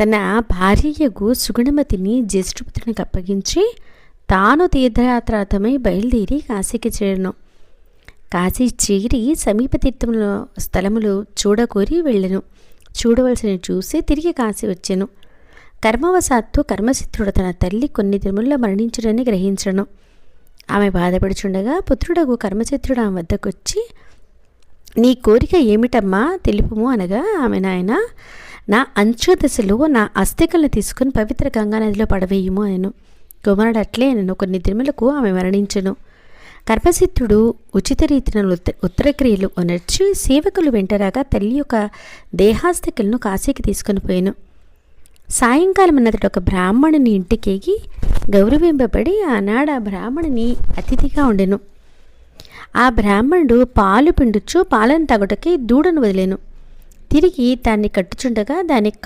తన భార్యయగు సుగుణమతిని జ్యేష్ఠపుత్రునికి అప్పగించి తాను తీర్థయాత్రార్థమై బయలుదేరి కాశీకి చేరను. కాశీ చేరి సమీప తీర్థముల స్థలములు చూడకోరి వెళ్ళెను. చూడవలసినవి చూసి తిరిగి కాశీ వచ్చెను. కర్మవశాత్తు కర్మసిద్ధుడు తన తల్లి కొన్ని దినముల్లో మరణించుడని గ్రహించను. ఆమె బాధపడుచుండగా పుత్రుడగు కర్మచిత్రుడు ఆమె వద్దకొచ్చి, నీ కోరిక ఏమిటమ్మా తెలుపుము అనగా, ఆమె నాయన నా అంత్యోదశలో నా అస్థికలను తీసుకుని పవిత్ర గంగానదిలో పడవేయుము అనెను. కుమారుడు అట్లే అనెను. కొన్ని దినములకు ఆమె మరణించెను. కర్మసిద్ధుడు ఉచిత రీతిన ఉత్తరక్రియలు అనర్చి సేవకులు వెంటరాగా తల్లి యొక్క దేహాస్థికలను కాశీకి తీసుకొని పోయాను. సాయంకాలం అన్నతడు ఒక బ్రాహ్మణుని ఇంటికేగి గౌరవింపబడి ఆనాడు ఆ బ్రాహ్మణుని అతిథిగా ఉండెను. ఆ బ్రాహ్మణుడు పాలు పిండుచు పాలను తాగుటకి దూడను వదిలేను. తిరిగి దాన్ని కట్టుచుండగా దాని